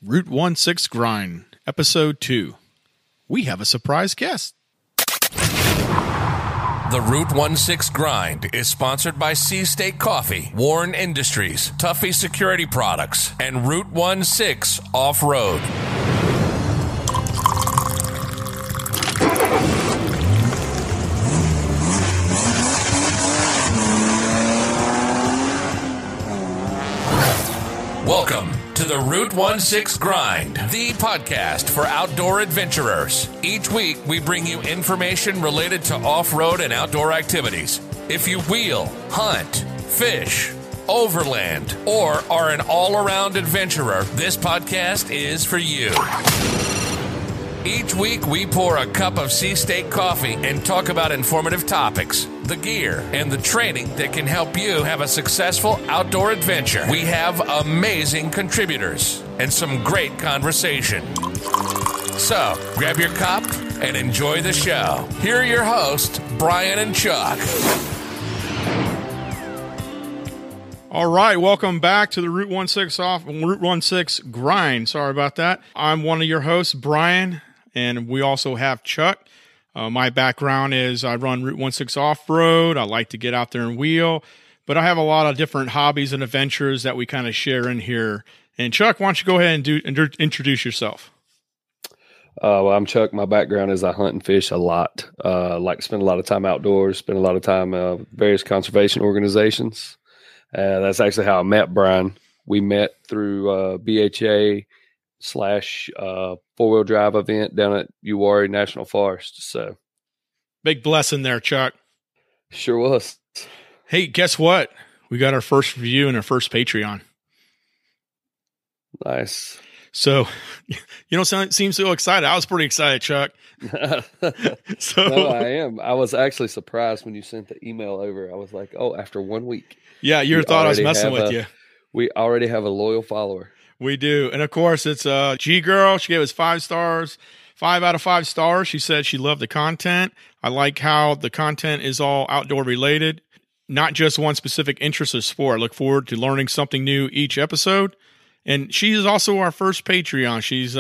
Route 16 Grind, Episode 2. We have a surprise guest. The Route 16 Grind is sponsored by Sea State Coffee, Warren Industries, Tuffy Security Products, and Route 16 Off-Road. Welcome to the Route 16 Grind, the podcast for outdoor adventurers. Each week, we bring you information related to off-road and outdoor activities. If you wheel, hunt, fish, overland, or are an all-around adventurer, this podcast is for you. Each week, we pour a cup of Sea State coffee and talk about informative topics, the gear, and the training that can help you have a successful outdoor adventure. We have amazing contributors and some great conversation. So, grab your cup and enjoy the show. Here are your hosts, Brian and Chuck. All right, welcome back to the Route 16 Grind. Sorry about that. I'm one of your hosts, Brian, and we also have Chuck. My background is I run Route 16 off-road. I like to get out there and wheel, but I have a lot of different hobbies and adventures that we kind of share in here. And Chuck, why don't you go ahead and introduce yourself? Well, I'm Chuck. My background is I hunt and fish a lot. Like to spend a lot of time outdoors, spend a lot of time with various conservation organizations. That's actually how I met Brian. We met through BHA / four-wheel drive event down at Uwharrie National Forest. So big blessing there, Chuck. Sure was. Hey, guess what? We got our first review and our first Patreon. Nice. So you don't seem so excited. I was pretty excited, Chuck. So no, I am. I was actually surprised when you sent the email over. I was like, oh, after 1 week. Yeah, you thought I was messing with you. We already have a loyal follower. We do. And of course, it's G Girl. She gave us 5 stars, 5 out of 5 stars. She said she loved the content. I like how the content is all outdoor related, not just one specific interest or sport. I look forward to learning something new each episode. And she is also our first Patreon. She's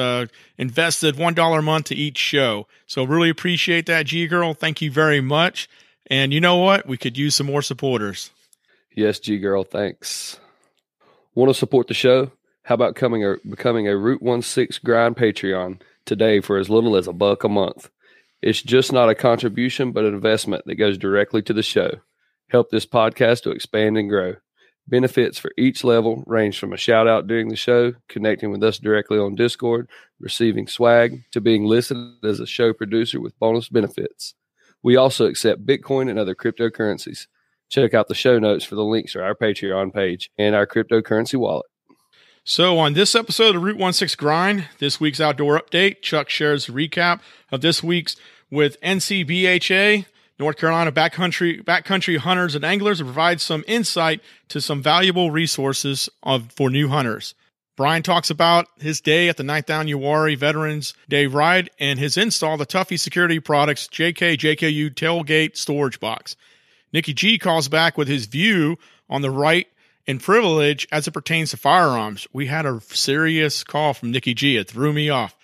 invested $1 a month to each show. So really appreciate that, G Girl. Thank you very much. And you know what? We could use some more supporters. Yes, G Girl. Thanks. Want to support the show? How about becoming a Route 16 Grind Patreon today for as little as $1 a month? It's just not a contribution, but an investment that goes directly to the show. Help this podcast to expand and grow. Benefits for each level range from a shout out during the show, connecting with us directly on Discord, receiving swag, to being listed as a show producer with bonus benefits. We also accept Bitcoin and other cryptocurrencies. Check out the show notes for the links to our Patreon page and our cryptocurrency wallet. So on this episode of Route 16 Grind, this week's outdoor update, Chuck shares a recap of this week's with NCBHA, North Carolina backcountry hunters and anglers, and provides some insight to some valuable resources for new hunters. Brian talks about his day at the 9th Down Uwharrie Veterans Day Ride and his install of the Tuffy Security Products JKU Tailgate Storage Box. Nikki-G calls back with his view on the right and privilege as it pertains to firearms. We had a serious call from Nikki-G. It threw me off.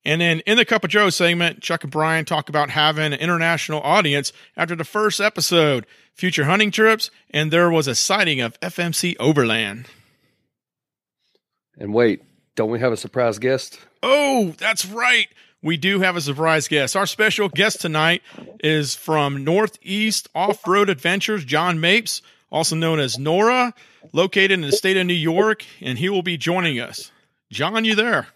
And then in the Cup of Joe segment, Chuck and Brian talk about having an international audience after the first episode, future hunting trips, and there was a sighting of FMC Overland. And wait, don't we have a surprise guest? Oh, that's right. We do have a surprise guest. Our special guest tonight is from Northeast Off-Road Adventures, Jon Mapes, also known as NORA, located in the state of New York, and he will be joining us. Jon, you there?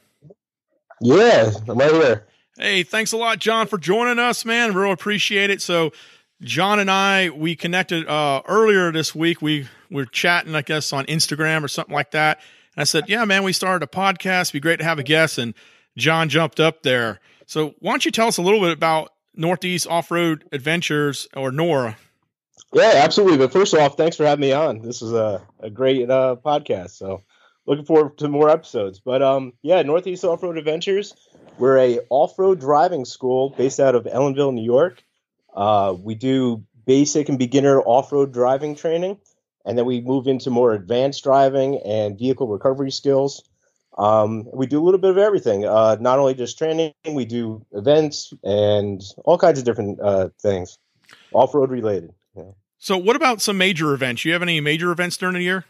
Yeah, I'm right here. Hey, thanks a lot, Jon, for joining us, man. Real appreciate it. So Jon and I, we connected earlier this week. We were chatting, I guess, on Instagram or something like that. And I said, yeah, man, we started a podcast. It'd be great to have a guest. And Jon jumped up there. So why don't you tell us a little bit about Northeast Off-Road Adventures, or NORA? Yeah, absolutely. But first off, thanks for having me on. This is a great podcast. So looking forward to more episodes. But yeah, Northeast Off-Road Adventures. We're a off-road driving school based out of Ellenville, New York. We do basic and beginner off-road driving training, and then we move into more advanced driving and vehicle recovery skills. We do a little bit of everything. Not only just training, we do events and all kinds of different things, off-road related. Yeah. So what about some major events? You have any major events during the year?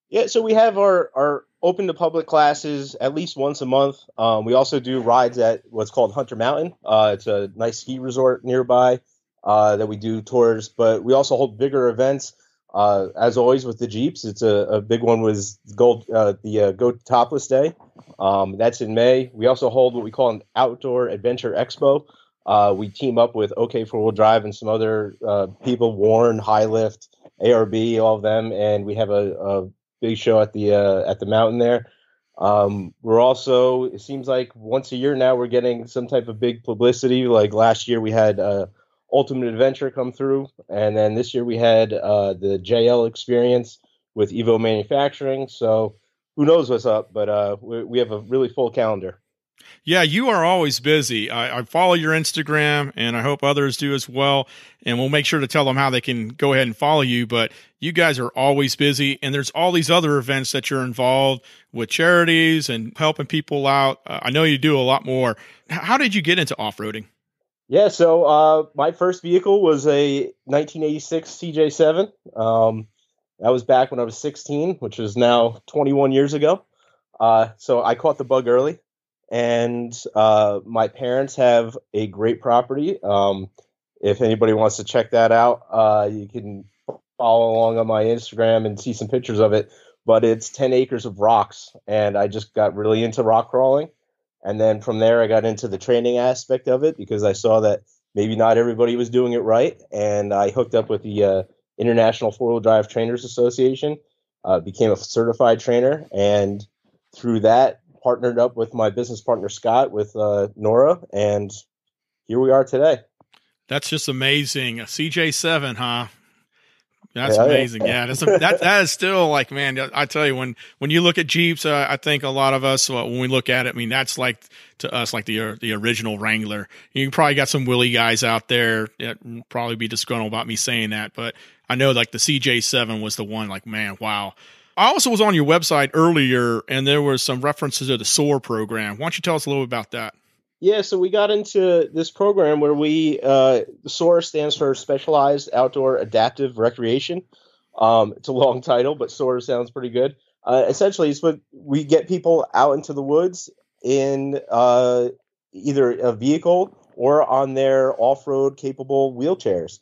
Yeah, so we have our open to public classes at least once a month. We also do rides at what's called Hunter Mountain. It's a nice ski resort nearby that we do tours, but we also hold bigger events. As always with the Jeeps, it's a big one was the Go Topless Day. That's in May. We also hold what we call an Outdoor Adventure Expo. We team up with OK Four-Wheel Drive and some other people, Warren, High Lift, ARB, all of them, and we have a big show at the mountain there. We're also, it seems like once a year now, we're getting some type of big publicity. Like last year we had Ultimate Adventure come through, and then this year we had the JL experience with Evo Manufacturing. So who knows what's up, but we have a really full calendar. Yeah, you are always busy. I follow your Instagram, and I hope others do as well. And we'll make sure to tell them how they can go ahead and follow you. But you guys are always busy, and there's all these other events that you're involved with, charities and helping people out. I know you do a lot more. How did you get into off-roading? Yeah, so my first vehicle was a 1986 CJ7. That was back when I was 16, which is now 21 years ago. So I caught the bug early. And my parents have a great property. If anybody wants to check that out, you can follow along on my Instagram and see some pictures of it. But it's 10 acres of rocks, and I just got really into rock crawling. And then from there, I got into the training aspect of it because I saw that maybe not everybody was doing it right. And I hooked up with the International Four-Wheel Drive Trainers Association, became a certified trainer, and through that, partnered up with my business partner, Scott, with NORA, and here we are today. That's just amazing. A CJ7, huh? That's amazing. Yeah, that is still like, man, I tell you, when you look at Jeeps, I think a lot of us, when we look at it, I mean, that's like to us like the original Wrangler. You probably got some Willie guys out there that probably be disgruntled about me saying that, but I know like the CJ7 was the one, like, man, wow. I also was on your website earlier, and there was some references to the SOAR program. Why don't you tell us a little bit about that? Yeah, so we got into this program where SOAR stands for Specialized Outdoor Adaptive Recreation. It's a long title, but SOAR sounds pretty good. Essentially, it's what we get people out into the woods in either a vehicle or on their off-road capable wheelchairs.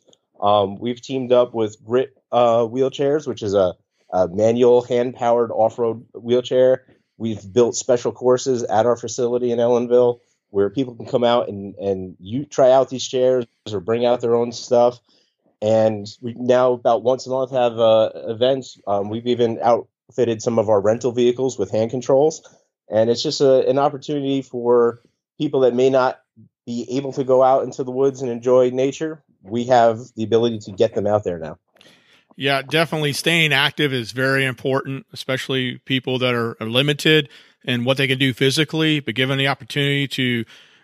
We've teamed up with Grit Wheelchairs, which is a manual hand-powered off-road wheelchair. We've built special courses at our facility in Ellenville where people can come out and you try out these chairs or bring out their own stuff. And we now about once a month have events. We've even outfitted some of our rental vehicles with hand controls. And it's just an opportunity for people that may not be able to go out into the woods and enjoy nature. We have the ability to get them out there now. Yeah, definitely staying active is very important, especially people that are limited in what they can do physically, but given the opportunity to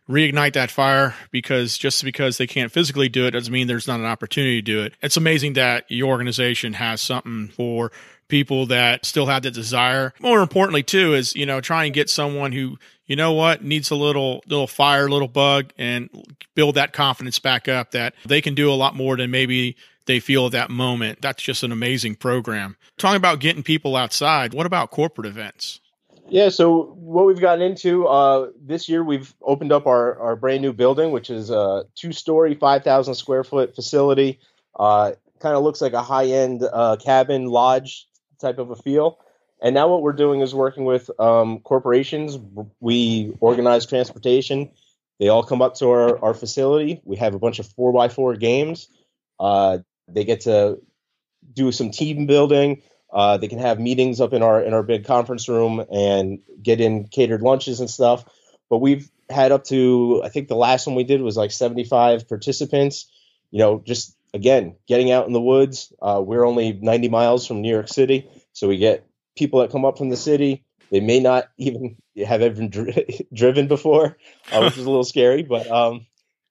reignite that fire, because just because they can't physically do it doesn't mean there's not an opportunity to do it. It's amazing that your organization has something for people that still have the desire. More importantly, too, is, try and get someone who, needs a little fire, little bug, and build that confidence back up that they can do a lot more than maybe they feel at that moment. That's just an amazing program. Talking about getting people outside, what about corporate events? Yeah, so what we've gotten into this year, we've opened up our brand new building, which is a 2-story, 5,000 square foot facility. Kind of looks like a high-end cabin lodge type of a feel. And now what we're doing is working with corporations. We organize transportation. They all come up to our facility. We have a bunch of 4x4 games. They get to do some team building. They can have meetings up in our big conference room and get in catered lunches and stuff. But we've had up to, I think the last one we did was like 75 participants, just again, getting out in the woods. We're only 90 miles from New York City. So we get people that come up from the city. They may not even have ever driven before, which is a little scary, but,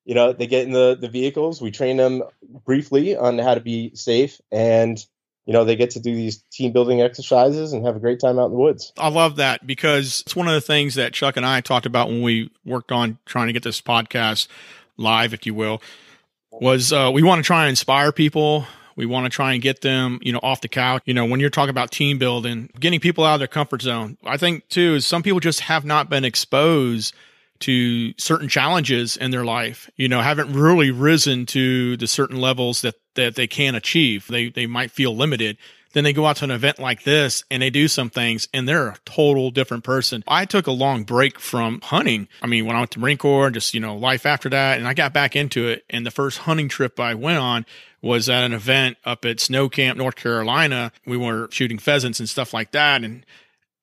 they get in the vehicles. We train them briefly on how to be safe. And, they get to do these team building exercises and have a great time out in the woods. I love that, because it's one of the things that Chuck and I talked about when we worked on trying to get this podcast live, if you will, was we want to try and inspire people. We want to try and get them, off the couch. When you're talking about team building, getting people out of their comfort zone, I think too, is some people just have not been exposed to certain challenges in their life, haven't really risen to the certain levels that they can achieve. They might feel limited. Then they go out to an event like this and they do some things and they're a total different person. I took a long break from hunting. I mean, when I went to Marine Corps, just, life after that, and I got back into it. And the first hunting trip I went on was at an event up at Snow Camp, North Carolina. We were shooting pheasants and stuff like that. And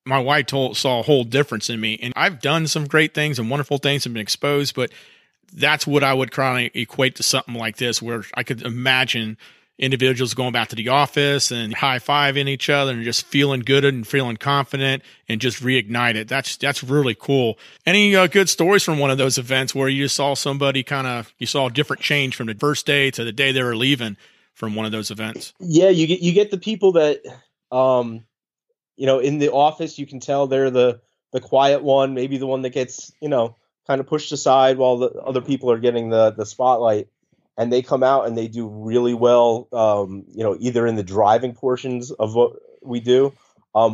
my wife saw a whole difference in me. And I've done some great things and wonderful things and been exposed, but that's what I would kind of equate to something like this, where I could imagine individuals going back to the office and high-fiving each other and just feeling good and feeling confident and just reignite it. That's really cool. Any good stories from one of those events where you saw somebody you saw a different change from the first day to the day they were leaving from one of those events? Yeah, you get the people that, in the office, you can tell they're the quiet one, maybe the one that gets, kind of pushed aside while the other people are getting the spotlight. And they come out and they do really well, either in the driving portions of what we do.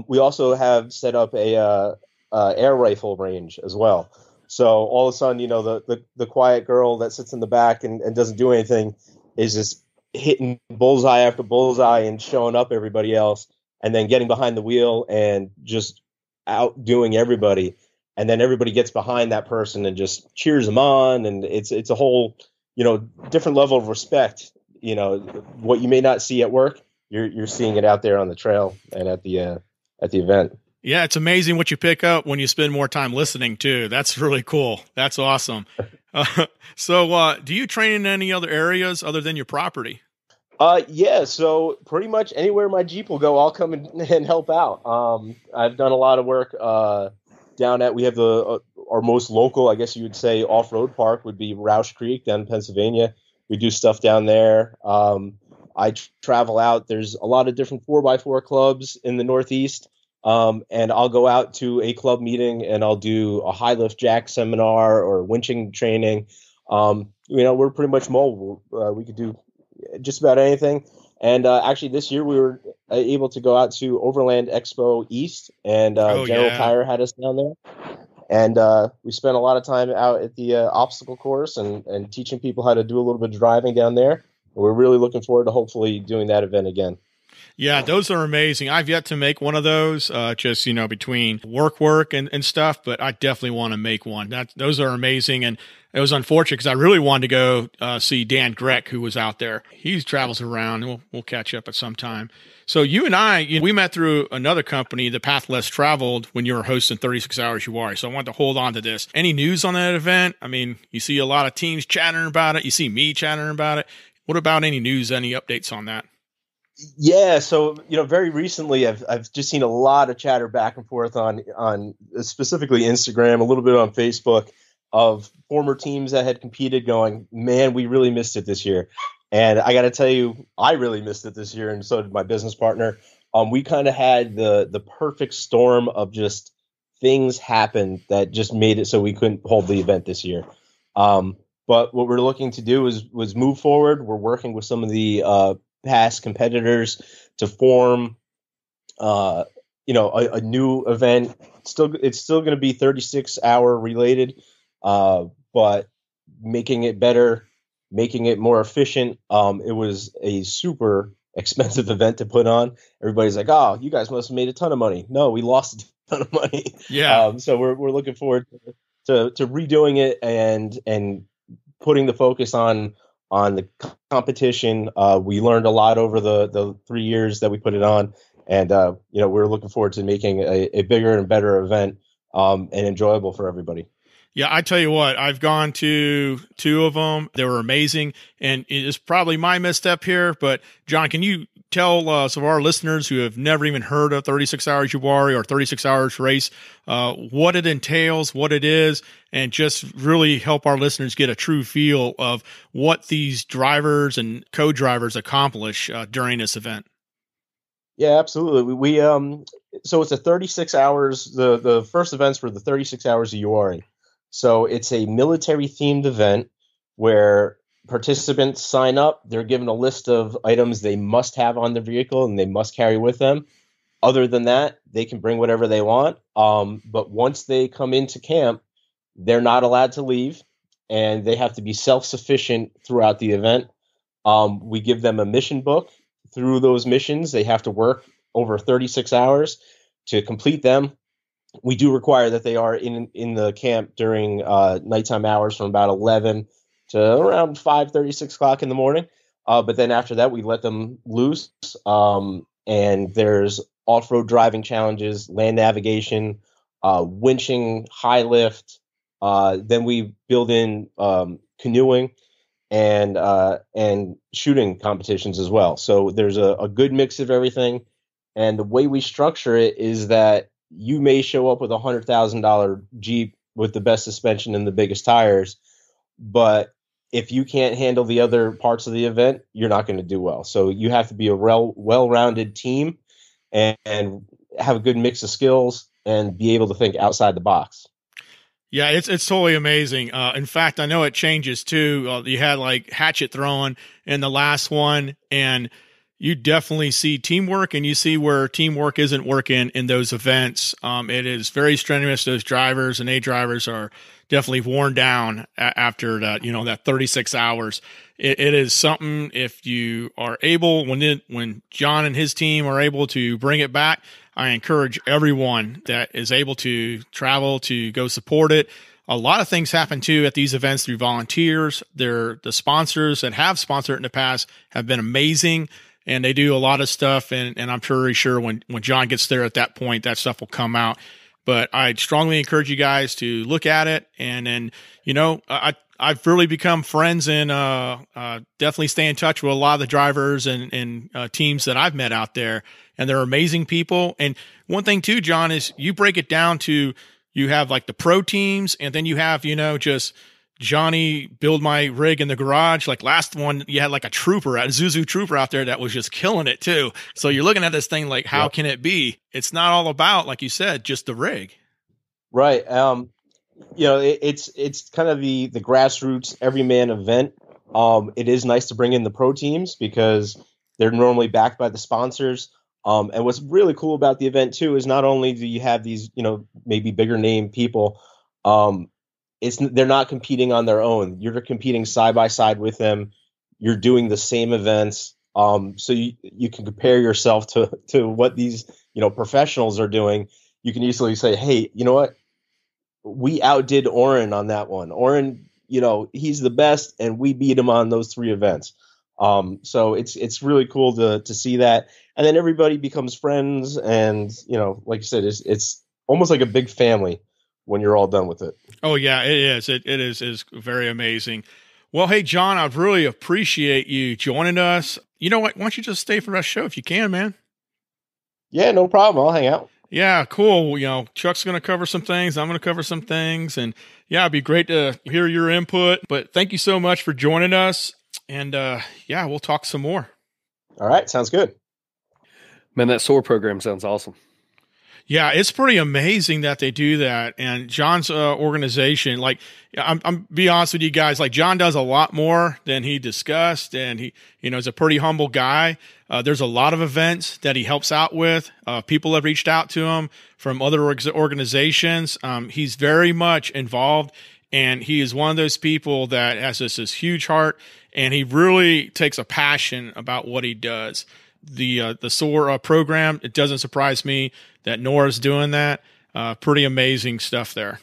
We also have set up a air rifle range as well. So all of a sudden, the quiet girl that sits in the back and doesn't do anything is just hitting bullseye after bullseye and showing up everybody else, and then getting behind the wheel and just outdoing everybody. And then everybody gets behind that person and just cheers them on. And it's a whole different level of respect. What you may not see at work, you're seeing it out there on the trail and at the event. Yeah, it's amazing what you pick up when you spend more time listening too. That's really cool. That's awesome. So do you train in any other areas other than your property? Yeah, so pretty much anywhere my Jeep will go, I'll come and help out. I've done a lot of work down at, we have our most local, I guess you would say, off-road park would be Roush Creek down in Pennsylvania. We do stuff down there. I travel out. There's a lot of different 4x4 clubs in the Northeast. And I'll go out to a club meeting and I'll do a high lift jack seminar or winching training. We're pretty much mobile. We could do just about anything. And actually this year we were able to go out to Overland Expo East, and General Tire had us down there. And we spent a lot of time out at the obstacle course and teaching people how to do a little bit of driving down there. We're really looking forward to hopefully doing that event again. Yeah, those are amazing. I've yet to make one of those, just, between work and stuff, but I definitely want to make one. Those are amazing. And it was unfortunate because I really wanted to go see Dan Greck, who was out there. He travels around, and we'll catch up at some time. So you and I, we met through another company, The Path Less Traveled, when you were hosting 36 Hours You Are. So I wanted to hold on to this. Any news on that event? I mean, you see a lot of teams chattering about it. You see me chattering about it. What about any news, any updates on that? Yeah, so very recently, I've just seen a lot of chatter back and forth on specifically Instagram, a little bit on Facebook, of former teams that had competed going, man, we really missed it this year. And I got to tell you, I really missed it this year, and so did my business partner. We kind of had the perfect storm of just things happen that just made it so we couldn't hold the event this year. But what we're looking to do was move forward. We're working with some of the past competitors to form, a new event. It's still going to be 36-hour related, but making it better, making it more efficient. It was a super expensive event to put on. Everybody's like, "Oh, you guys must have made a ton of money." No, we lost a ton of money. Yeah. So we're looking forward to redoing it and putting the focus on the competition. We learned a lot over the 3 years that we put it on, and we're looking forward to making a bigger and better event and enjoyable for everybody. Yeah, I tell you what, I've gone to 2 of them. They were amazing, and it's probably my misstep here, but John, can you tell some of our listeners who have never even heard of 36 Hours You Are or 36 Hours Race, what it entails, what it is, and just really help our listeners get a true feel of what these drivers and co-drivers accomplish during this event? Yeah, absolutely. So it's a 36 hours. The first events were the 36 hours of URing. So it's a military themed event where participants sign up. They're given a list of items they must have on their vehicle and they must carry with them. Other than that, they can bring whatever they want. But once they come into camp, they're not allowed to leave, and they have to be self-sufficient throughout the event. We give them a mission book. Through those missions, they have to work over 36 hours to complete them. We do require that they are in the camp during nighttime hours from about 11 to around 5:30, 6 o'clock in the morning. But then after that, we let them loose. And there's off-road driving challenges, land navigation, winching, high lift. Then we build in canoeing and shooting competitions as well. So there's a good mix of everything. And the way we structure it is that you may show up with a $100,000 Jeep with the best suspension and the biggest tires, but if you can't handle the other parts of the event, you're not going to do well. So you have to be a well-rounded team and have a good mix of skills and be able to think outside the box. Yeah, it's totally amazing. In fact, I know it changes too. You had like hatchet throwing in the last one, and you definitely see teamwork, and you see where teamwork isn't working in those events. It is very strenuous. Those drivers and drivers are definitely worn down after that, that 36 hours. It is something, if you are able, when Jon and his team are able to bring it back, I encourage everyone that is able to travel to go support it. A lot of things happen too at these events through volunteers. The sponsors that have sponsored it in the past have been amazing, and they do a lot of stuff. And I'm pretty sure when Jon gets there at that point, that stuff will come out. But I strongly encourage you guys to look at it. And then, I've really become friends and definitely stay in touch with a lot of the drivers and teams that I've met out there. And they're amazing people. And one thing too, Jon, is you break it down to, you have like the pro teams, and then you have, just Johnny build my rig in the garage. Like last one, you had like a Zuzu trooper out there that was just killing it too. So you're looking at this thing like, how can it be? It's not all about, like you said, just the rig. Right. It's kind of the grassroots everyman event. It is nice to bring in the pro teams because they're normally backed by the sponsors. And what's really cool about the event too is not only do you have these, maybe bigger name people, they're not competing on their own. You're competing side by side with them. You're doing the same events. So you can compare yourself to what these, professionals are doing. You can easily say, hey, you know what? We outdid Oren on that one. Oren, he's the best, and we beat him on those 3 events. So it's really cool to see that. And then everybody becomes friends, and, like you said, it's almost like a big family when you're all done with it. Oh yeah, it is. It is very amazing. Well, hey, Jon, I really appreciate you joining us. You know what? Why don't you just stay for the rest of the show if you can, man? Yeah, no problem. I'll hang out. Yeah, cool. Chuck's going to cover some things. I'm going to cover some things. And yeah, it'd be great to hear your input. But thank you so much for joining us. And we'll talk some more. All right. Sounds good. Man, that SOAR program sounds awesome. Yeah, it's pretty amazing that they do that. And Jon's organization, like, I'm be honest with you guys, like Jon does a lot more than he discussed, and he, is a pretty humble guy. There's a lot of events that he helps out with. People have reached out to him from other organizations. He's very much involved, and he is one of those people that has this huge heart, and he really takes a passion about what he does. The SOAR program, it doesn't surprise me that NORA's doing that. Pretty amazing stuff there.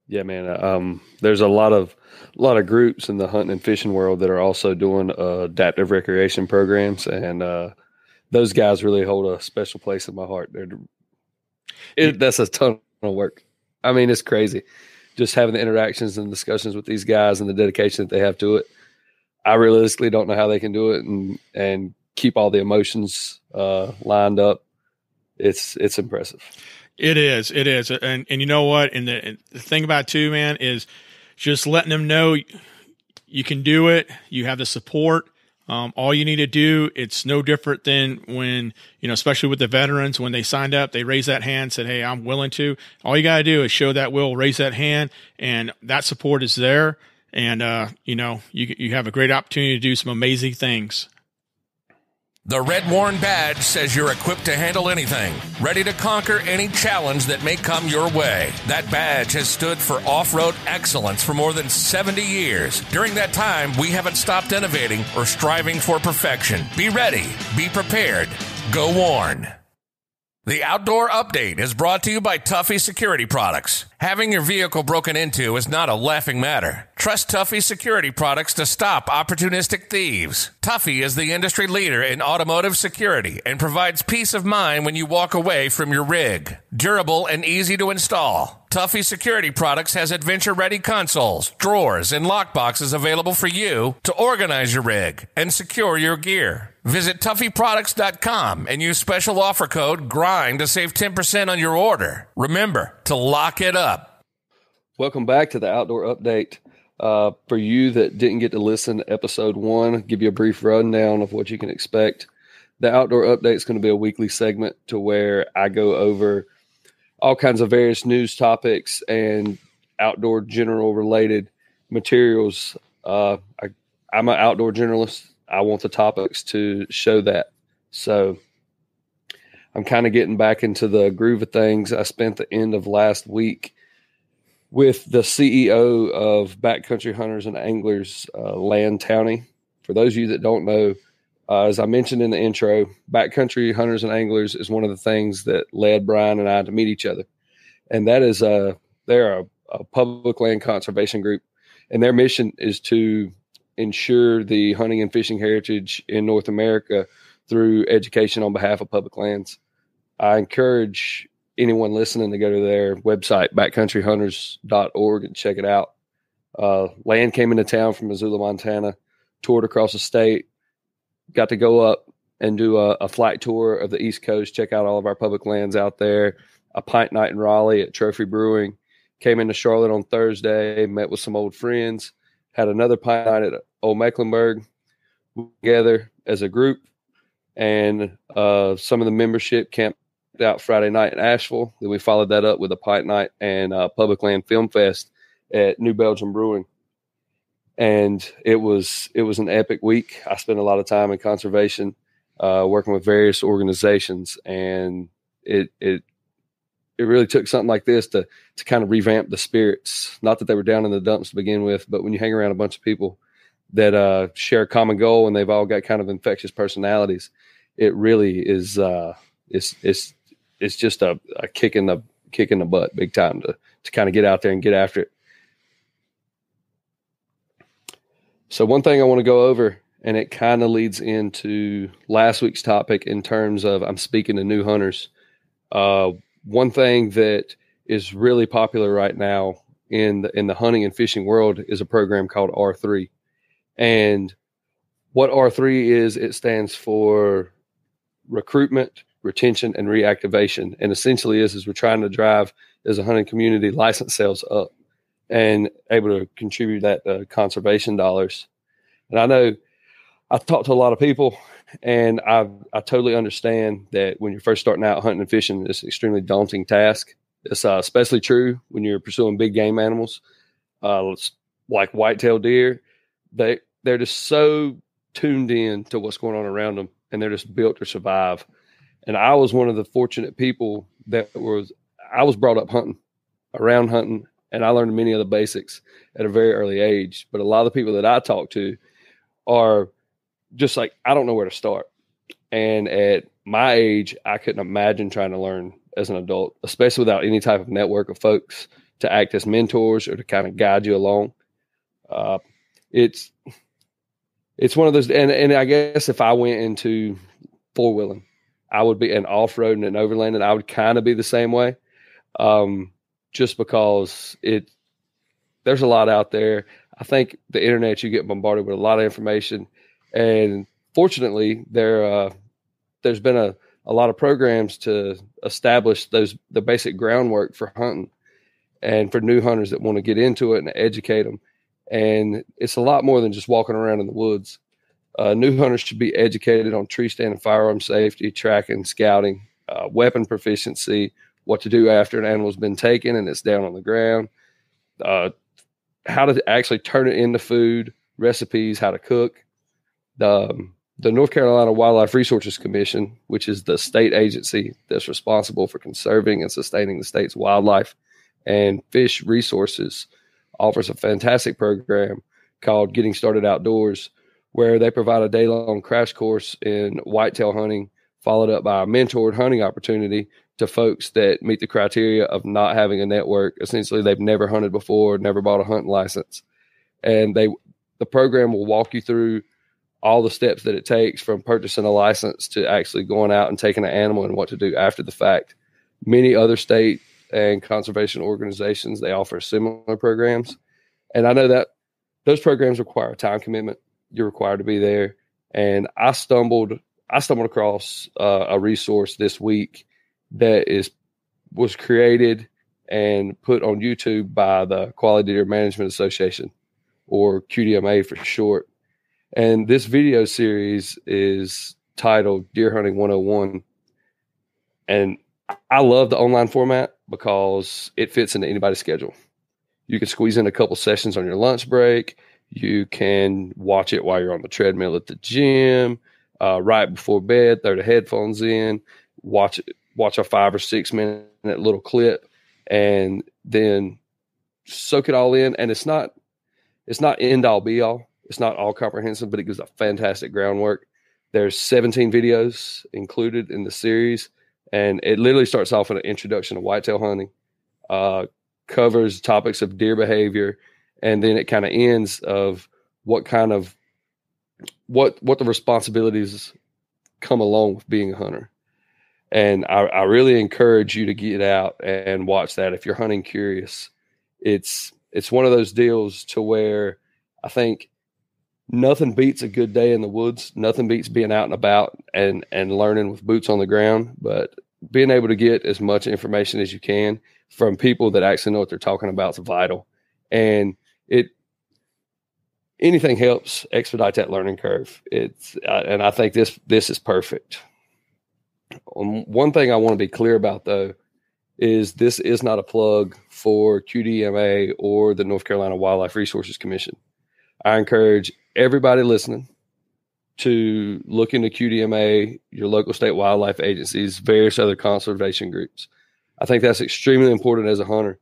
Yeah, man. There's a lot of groups in the hunting and fishing world that are also doing adaptive recreation programs, and those guys really hold a special place in my heart. That's a ton of work. I mean, it's crazy just having the interactions and discussions with these guys and the dedication that they have to it. I realistically don't know how they can do it and keep all the emotions lined up. It's impressive. It is. And you know what? And the thing about it too, man, is just letting them know you can do it. You have the support. All you need to do, it's no different than when, especially with the veterans, when they signed up, they raised that hand, said, hey, I'm willing to. All you got to do is show that will, raise that hand, and that support is there. And, you have a great opportunity to do some amazing things. The red worn badge says you're equipped to handle anything, ready to conquer any challenge that may come your way. That badge has stood for off-road excellence for more than 70 years. During that time, we haven't stopped innovating or striving for perfection. Be ready, be prepared, go worn. The Outdoor Update is brought to you by Tuffy Security Products. Having your vehicle broken into is not a laughing matter. Trust Tuffy Security Products to stop opportunistic thieves. Tuffy is the industry leader in automotive security and provides peace of mind when you walk away from your rig. Durable and easy to install, Tuffy Security Products has adventure-ready consoles, drawers, and lockboxes available for you to organize your rig and secure your gear. Visit TuffyProducts.com and use special offer code GRIND to save 10% on your order. Remember to lock it up. Welcome back to the Outdoor Update. For you that didn't get to listen to episode 1, give you a brief rundown of what you can expect. The Outdoor Update is going to be a weekly segment to where I go over all kinds of various news topics and outdoor general related materials. I'm an outdoor generalist. I want the topics to show that. So I'm kind of getting back into the groove of things. I spent the end of last week with the CEO of Backcountry Hunters and Anglers, Land Towney. For those of you that don't know, as I mentioned in the intro, Backcountry Hunters and Anglers is one of the things that led Brian and I to meet each other. And that is they're a public land conservation group, and their mission is to ensure the hunting and fishing heritage in North America through education on behalf of public lands. I encourage anyone listening to go to their website, backcountryhunters.org, and check it out. Land came into town from Missoula, Montana, toured across the state, got to go up and do a flight tour of the East Coast, check out all of our public lands out there, a pint night in Raleigh at Trophy Brewing, came into Charlotte on Thursday, met with some old friends, had another pint night at Old Mecklenburg together as a group, and some of the membership camped out Friday night in Asheville. Then we followed that up with a pint night and Public Land Film Fest at New Belgium Brewing. And it was an epic week. I spent a lot of time in conservation, working with various organizations, and it really took something like this to kind of revamp the spirits. Not that they were down in the dumps to begin with, but when you hang around a bunch of people that share a common goal and they've all got kind of infectious personalities, it really is it's just a kick in the butt big time to kind of get out there and get after it. So one thing I want to go over, and it kind of leads into last week's topic in terms of I'm speaking to new hunters. One thing that is really popular right now in the hunting and fishing world is a program called R3. And what R3 is, it stands for recruitment, retention, and reactivation. And essentially is we're trying to drive as a hunting community license sales up and able to contribute that conservation dollars. And I know I've talked to a lot of people, and I totally understand that when you're first starting out hunting and fishing, it's an extremely daunting task. It's especially true when you're pursuing big game animals, like whitetail deer. They're just so tuned in to what's going on around them, and they're just built to survive. And I was one of the fortunate people I was brought up around hunting, and I learned many of the basics at a very early age. But a lot of the people that I talk to are just like, I don't know where to start. And at my age, I couldn't imagine trying to learn as an adult, especially without any type of network of folks to act as mentors or to kind of guide you along. It's one of those, and I guess if I went into four-wheeling, I would be an off-road and overland, and I would kind of be the same way. Just because there's a lot out there. I think the internet, you get bombarded with a lot of information, and fortunately there's been a lot of programs to establish the basic groundwork for hunting and for new hunters that want to get into it and educate them. And it's a lot more than just walking around in the woods. New hunters should be educated on tree stand and firearm safety, tracking, scouting, weapon proficiency, what to do after an animal's been taken and it's down on the ground, how to actually turn it into food, recipes, how to cook. The North Carolina Wildlife Resources Commission, which is the state agency that's responsible for conserving and sustaining the state's wildlife and fish resources, offers a fantastic program called Getting Started Outdoors, where they provide a day-long crash course in whitetail hunting, followed up by a mentored hunting opportunity to folks that meet the criteria of not having a network. Essentially, they've never hunted before, never bought a hunting license. And the program will walk you through all the steps that it takes from purchasing a license to actually going out and taking an animal and what to do after the fact. Many other state and conservation organizations, they offer similar programs. And I know that those programs require a time commitment. You're required to be there. And I stumbled across a resource this week that was created and put on YouTube by the Quality Deer Management Association, or QDMA for short. And this video series is titled Deer Hunting 101. And I love the online format because it fits into anybody's schedule. You can squeeze in a couple sessions on your lunch break. You can watch it while you're on the treadmill at the gym, right before bed, throw the headphones in, watch a 5 or 6 minute little clip, and then soak it all in. And it's not end all be all. It's not all comprehensive, but it gives a fantastic groundwork. There's 17 videos included in the series, and it literally starts off with an introduction to whitetail hunting, covers topics of deer behavior, and then it kind of ends of what the responsibilities come along with being a hunter. And I really encourage you to get out and watch that if you're hunting curious. It's one of those deals to where I think nothing beats a good day in the woods. Nothing beats being out and about and learning with boots on the ground. But being able to get as much information as you can from people that actually know what they're talking about is vital. And anything helps expedite that learning curve. And I think this is perfect. One thing I want to be clear about, though, is this is not a plug for QDMA or the North Carolina Wildlife Resources Commission. I encourage everybody listening to look into QDMA, your local state wildlife agencies, various other conservation groups. I think that's extremely important as a hunter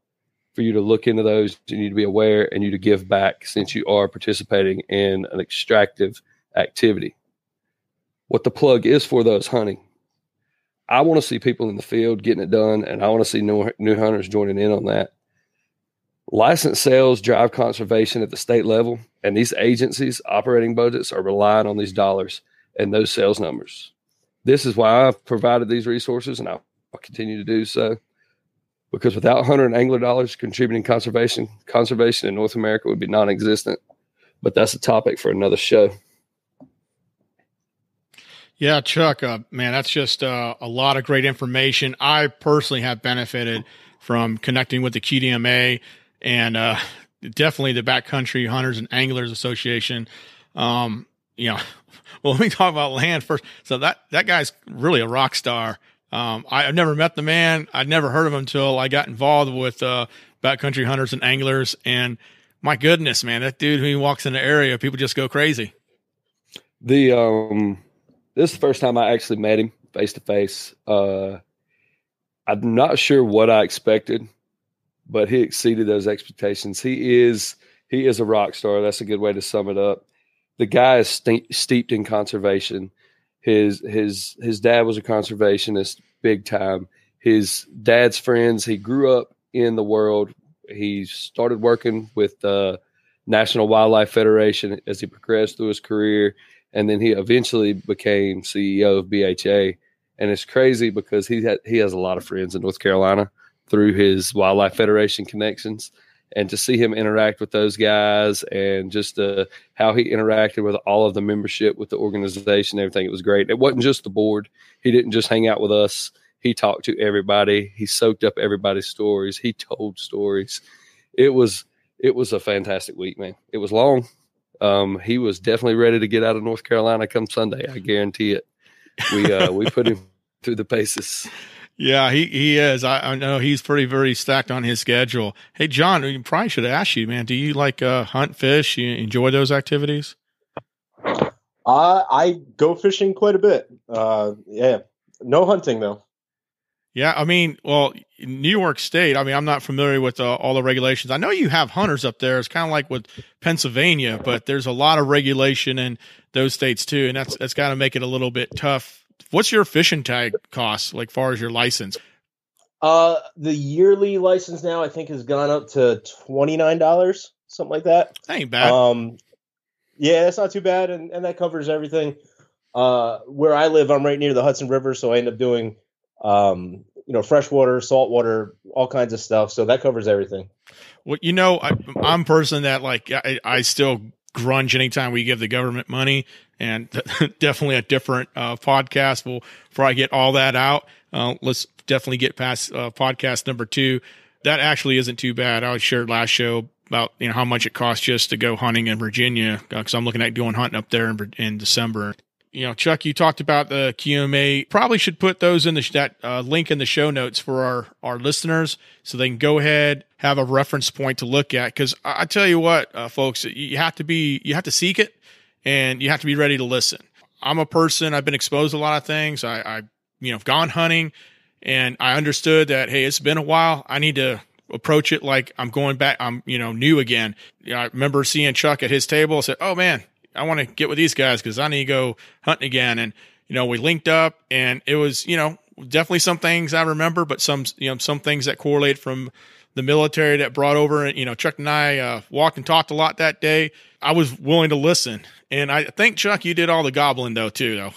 for you to look into those. You need to be aware and you to give back since you are participating in an extractive activity. What the plug is for, though, is hunting. I want to see people in the field getting it done, and I want to see new hunters joining in on that. License sales drive conservation at the state level, and these agencies' operating budgets are relying on these dollars and those sales numbers. This is why I've provided these resources, and I'll continue to do so, because without hunter and angler dollars contributing conservation in North America would be non-existent. But that's a topic for another show. Yeah, Chuck, man, that's just a lot of great information. I personally have benefited from connecting with the QDMA and definitely the Backcountry Hunters and Anglers Association. Well, let me talk about land first. So that guy's really a rock star. I've never met the man. I'd never heard of him until I got involved with Backcountry Hunters and Anglers. And my goodness, man, that dude, when he walks in the area, people just go crazy. This is the first time I actually met him face to face. I'm not sure what I expected, but he exceeded those expectations. He is a rock star. That's a good way to sum it up. The guy is steeped in conservation. His dad was a conservationist big time. His dad's friends, he grew up in the world. He started working with the National Wildlife Federation as he progressed through his career. And then he eventually became CEO of BHA. And it's crazy because he has a lot of friends in North Carolina through his Wildlife Federation connections. And to see him interact with those guys and just how he interacted with all of the membership with the organization, everything, it was great. It wasn't just the board. He didn't just hang out with us. He talked to everybody. He soaked up everybody's stories. He told stories. It was a fantastic week, man. It was long. He was definitely ready to get out of North Carolina come Sunday. I guarantee it. We put him through the paces. Yeah, he is. I know he's very stacked on his schedule. Hey, John, we probably should ask you, man, do you like hunt, fish? You enjoy those activities? I go fishing quite a bit. Yeah, no hunting though. Yeah, I mean, well, New York State, I mean, I'm not familiar with all the regulations. I know you have hunters up there. It's kind of like with Pennsylvania, but there's a lot of regulation in those states too, and that's got to make it a little bit tough. What's your fishing tag cost, like far as your license? The yearly license now I think has gone up to $29, something like that. That ain't bad. Yeah, that's not too bad, and that covers everything. Where I live, I'm right near the Hudson River, so I end up doing freshwater, saltwater, all kinds of stuff. So that covers everything. Well, I'm a person that like I still grunge anytime we give the government money, and definitely a different podcast. Before I get all that out, let's definitely get past podcast number 2. That actually isn't too bad. I shared last show about how much it costs just to go hunting in Virginia, because I'm looking at going hunting up there in December. Chuck, you talked about the QDMA. Probably should put those in that link in the show notes for our listeners, so they can go ahead, have a reference point to look at. Because I tell you what, folks, you have to seek it, and you have to be ready to listen. I'm a person, I've been exposed to a lot of things. I've gone hunting, and I understood that, hey, it's been a while. I need to approach it like I'm going back. I'm new again. I remember seeing Chuck at his table. I said, oh man, I want to get with these guys because I need to go hunting again. And, we linked up, and it was, definitely some things I remember, but some things that correlate from the military that brought over. And, Chuck and I walked and talked a lot that day. I was willing to listen. And I think, Chuck, you did all the gobbling though, too, though.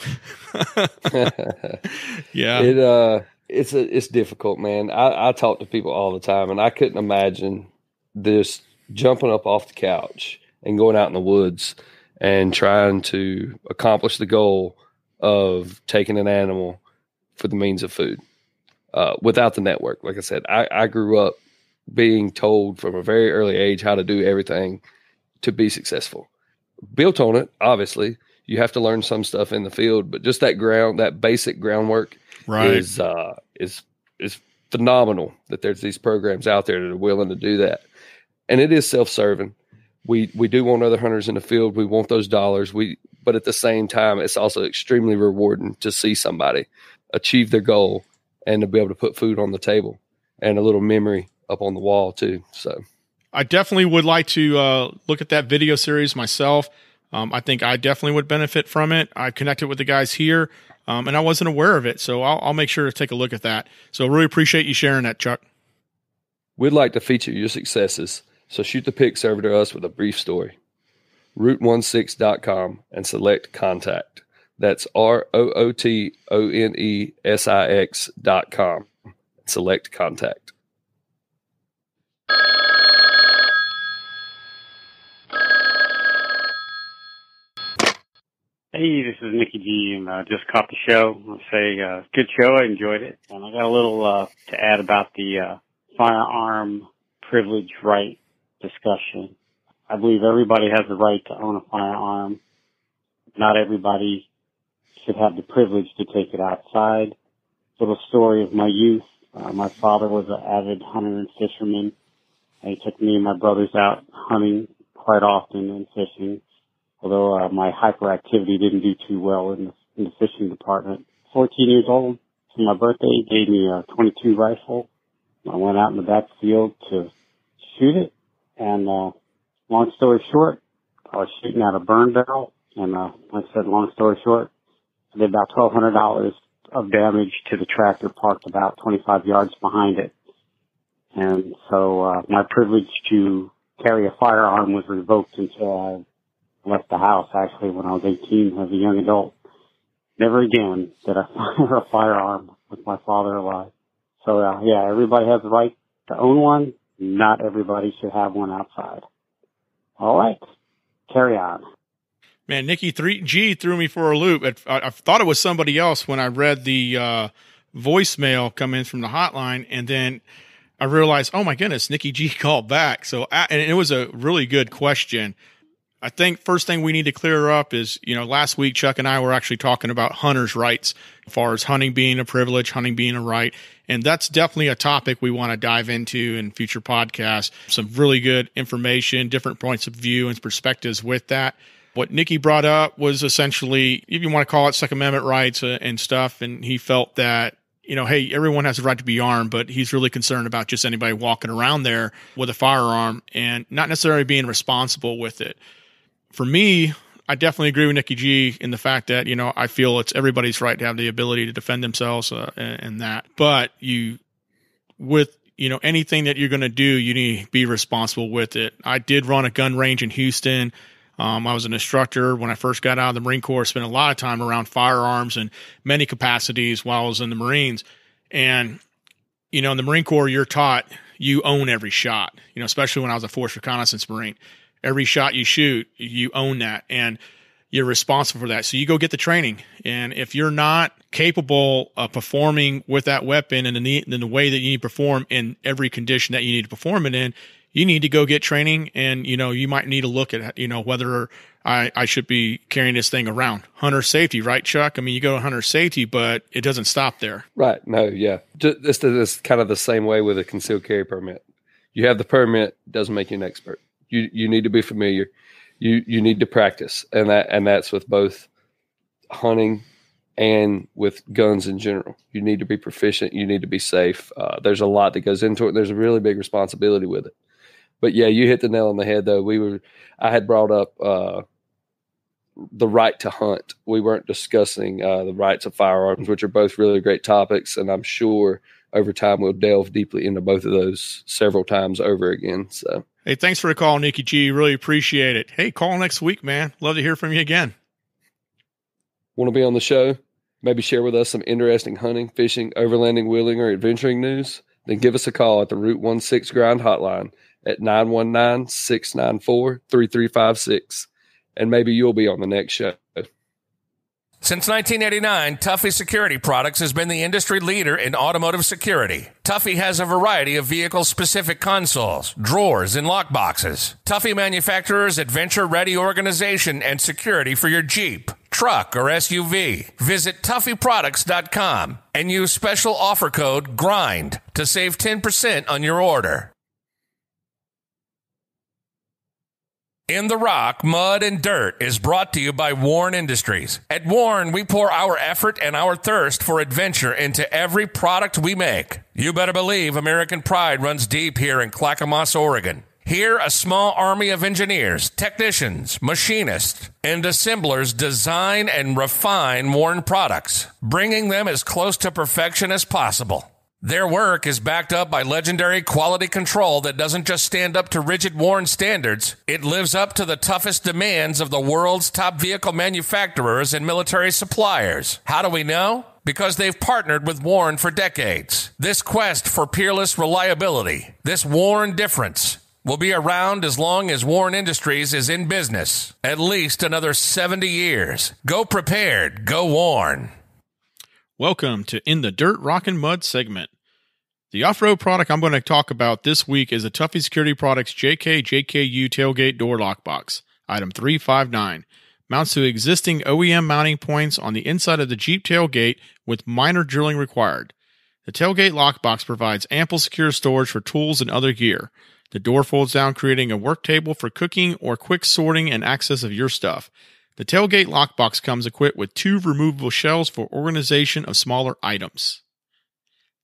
Yeah. It's difficult, man. I talk to people all the time, and I couldn't imagine this jumping up off the couch and going out in the woods and trying to accomplish the goal of taking an animal for the means of food without the network. Like I said, I grew up being told from a very early age how to do everything to be successful. Built on it, obviously, you have to learn some stuff in the field, but just that basic groundwork is phenomenal that there's these programs out there that are willing to do that. And it is self-serving. We do want other hunters in the field. We want those dollars. But at the same time, it's also extremely rewarding to see somebody achieve their goal and to be able to put food on the table and a little memory up on the wall too. So I definitely would like to look at that video series myself. I think I definitely would benefit from it. I connected with the guys here, and I wasn't aware of it. So I'll make sure to take a look at that. So really appreciate you sharing that, Chuck. We'd like to feature your successes. So shoot the pics over to us with a brief story. Route16.com and select contact. That's ROOTONESIX.com. Select contact. Hey, this is Nikki-G, and just caught the show. I'll say good show. I enjoyed it. And I got a little to add about the firearm privilege right discussion. I believe everybody has the right to own a firearm. Not everybody should have the privilege to take it outside. Little story of my youth. My father was an avid hunter and fisherman. And he took me and my brothers out hunting quite often and fishing, although my hyperactivity didn't do too well in the fishing department. 14 years old, for my birthday, he gave me a .22 rifle. I went out in the back field to shoot it, and long story short, I was shooting at a burn barrel, and like I said, long story short, I did about $1,200 of damage to the tractor parked about 25 yards behind it. And so my privilege to carry a firearm was revoked until I left the house, actually, when I was 18 as a young adult. Never again did I fire a firearm with my father alive. So, yeah, everybody has the right to own one. Not everybody should have one outside. All right, carry on. Man, Nikki-G threw me for a loop. I thought it was somebody else when I read the voicemail come in from the hotline, and then I realized, oh my goodness, Nikki-G called back. So, and it was a really good question. I think first thing we need to clear up is, last week Chuck and I were actually talking about hunters' rights as far as hunting being a privilege, hunting being a right. And that's definitely a topic we want to dive into in future podcasts. Some really good information, different points of view and perspectives with that. What Nikki brought up was essentially, if you want to call it Second Amendment rights and stuff, and he felt that, hey, everyone has the right to be armed, but he's really concerned about just anybody walking around there with a firearm and not necessarily being responsible with it. For me, I definitely agree with Nikki-G in the fact that, I feel it's everybody's right to have the ability to defend themselves and that. But with anything that you're going to do, you need to be responsible with it. I did run a gun range in Houston. I was an instructor when I first got out of the Marine Corps, spent a lot of time around firearms in many capacities while I was in the Marines. And, in the Marine Corps, you're taught you own every shot, especially when I was a Force Reconnaissance Marine. Every shot you shoot, you own that, and you're responsible for that. So you go get the training. And if you're not capable of performing with that weapon in the way that you need to perform in every condition that you need to perform it in, you need to go get training. And, you might need to look at, whether I should be carrying this thing around. Hunter safety, right, Chuck? I mean, you go to hunter safety, but it doesn't stop there. Right. No, yeah. This is kind of the same way with a concealed carry permit. You have the permit, doesn't make you an expert. You need to be familiar. You need to practice, and that's with both hunting and with guns in general. You need to be proficient. You need to be safe. There's a lot that goes into it. There's a really big responsibility with it. But yeah, you hit the nail on the head though. I had brought up the right to hunt. We weren't discussing the rights of firearms, which are both really great topics, and I'm sure over time we'll delve deeply into both of those several times over again. So. Hey, thanks for the call, Nikki-G. Really appreciate it. Hey, call next week, man. Love to hear from you again. Want to be on the show? Maybe share with us some interesting hunting, fishing, overlanding, wheeling, or adventuring news? Then give us a call at the Route 16 Grind Hotline at 919-694-3356. And maybe you'll be on the next show. Since 1989, Tuffy Security Products has been the industry leader in automotive security. Tuffy has a variety of vehicle-specific consoles, drawers, and lockboxes. Tuffy manufacturers adventure-ready organization and security for your Jeep, truck, or SUV. Visit TuffyProducts.com and use special offer code GRIND to save 10% on your order. In the Rock, Mud, and Dirt is brought to you by Warren Industries. At Warren, we pour our effort and our thirst for adventure into every product we make. You better believe American pride runs deep here in Clackamas, Oregon. Here, a small army of engineers, technicians, machinists, and assemblers design and refine Warren products, bringing them as close to perfection as possible. Their work is backed up by legendary quality control that doesn't just stand up to rigid Warren standards, it lives up to the toughest demands of the world's top vehicle manufacturers and military suppliers. How do we know? Because they've partnered with Warren for decades. This quest for peerless reliability, this Warren difference, will be around as long as Warren Industries is in business. At least another 70 years. Go prepared. Go Warren. Welcome to In the Dirt, Rock, and Mud segment. The off-road product I'm going to talk about this week is the Tuffy Security Products JKU Tailgate Door Lock Box, item 359. Mounts to existing OEM mounting points on the inside of the Jeep tailgate with minor drilling required. The tailgate lockbox provides ample secure storage for tools and other gear. The door folds down, creating a work table for cooking or quick sorting and access of your stuff. The tailgate lockbox comes equipped with 2 removable shelves for organization of smaller items.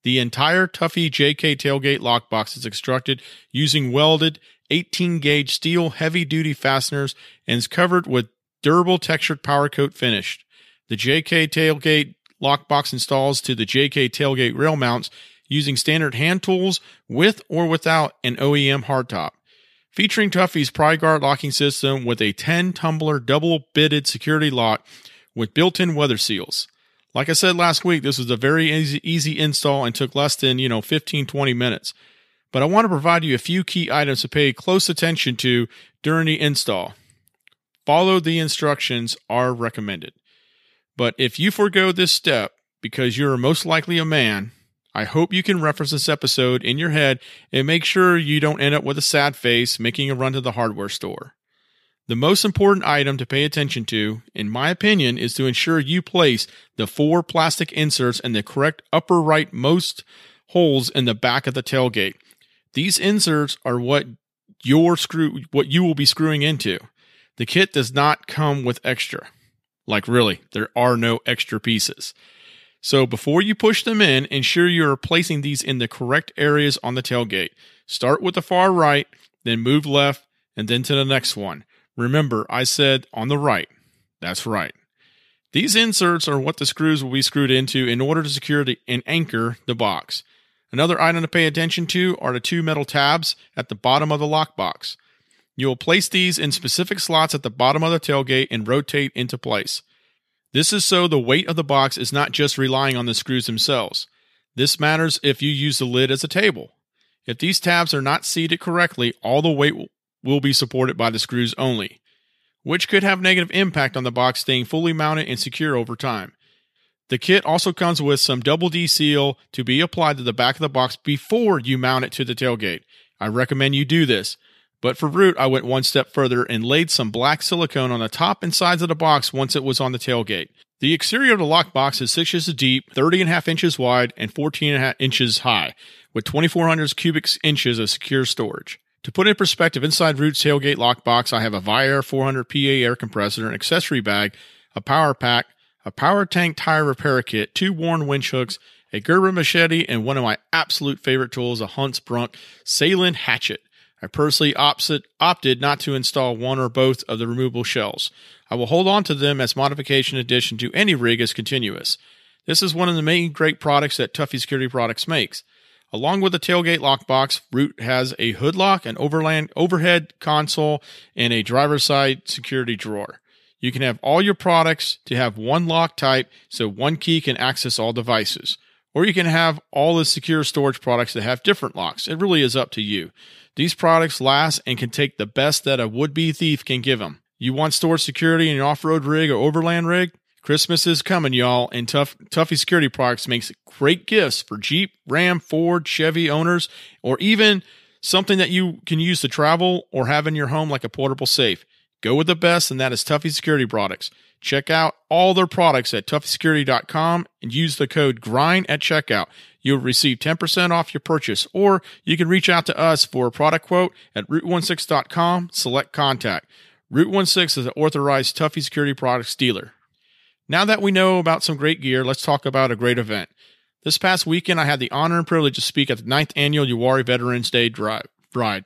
The entire Tuffy JK tailgate lockbox is constructed using welded 18-gauge steel heavy-duty fasteners and is covered with durable textured powder coat finish. The JK tailgate lockbox installs to the JK tailgate rail mounts using standard hand tools with or without an OEM hardtop. Featuring Tuffy's Pry Guard locking system with a 10-tumbler double-bitted security lock with built-in weather seals. Like I said last week, this was a very easy install and took less than 15-20 minutes. But I want to provide you a few key items to pay close attention to during the install. Follow the instructions are recommended. But if you forego this step because you're most likely a man, I hope you can reference this episode in your head and make sure you don't end up with a sad face making a run to the hardware store. The most important item to pay attention to, in my opinion, is to ensure you place the 4 plastic inserts in the correct upper rightmost holes in the back of the tailgate. These inserts are what you will be screwing into. The kit does not come with extra. Like really, there are no extra pieces. So before you push them in, ensure you are placing these in the correct areas on the tailgate. Start with the far right, then move left, and then to the next one. Remember, I said on the right. That's right. These inserts are what the screws will be screwed into in order to secure and anchor the box. Another item to pay attention to are the 2 metal tabs at the bottom of the lockbox. You will place these in specific slots at the bottom of the tailgate and rotate into place. This is so the weight of the box is not just relying on the screws themselves. This matters if you use the lid as a table. If these tabs are not seated correctly, all the weight will be supported by the screws only, which could have negative impact on the box staying fully mounted and secure over time. The kit also comes with some double D seal to be applied to the back of the box before you mount it to the tailgate. I recommend you do this, but for root I went one step further and laid some black silicone on the top and sides of the box once it was on the tailgate. The exterior of the lockbox is 6 inches deep, 30.5 inches wide, and 14.5 inches high, with 2,400 cubic inches of secure storage. To put in perspective, inside Root's tailgate lockbox, I have a Viair 400 PA air compressor, an accessory bag, a power pack, a power tank tire repair kit, 2 worn winch hooks, a Gerber machete, and one of my absolute favorite tools, a Hunt's Brunk Salient hatchet. I personally opted not to install one or both of the removable shells. I will hold on to them as modification addition to any rig as continuous. This is one of the main great products that Tuffy Security Products makes. Along with the tailgate lockbox, Root has a hood lock, an overhead console, and a driver's side security drawer. You can have all your products to have one lock type so one key can access all devices. Or you can have all the secure storage products that have different locks. It really is up to you. These products last and can take the best that a would-be thief can give them. You want storage security in your off-road rig or overland rig? Christmas is coming, y'all, and Tuffy Security Products makes great gifts for Jeep, Ram, Ford, Chevy owners, or even something that you can use to travel or have in your home like a portable safe. Go with the best, and that is Tuffy Security Products. Check out all their products at tuffysecurity.com and use the code GRIND at checkout. You'll receive 10% off your purchase, or you can reach out to us for a product quote at route16.com, select contact. Route 16 is an authorized Tuffy Security Products dealer. Now that we know about some great gear, let's talk about a great event. This past weekend, I had the honor and privilege to speak at the 9th Annual Uwharrie Veterans Day Ride.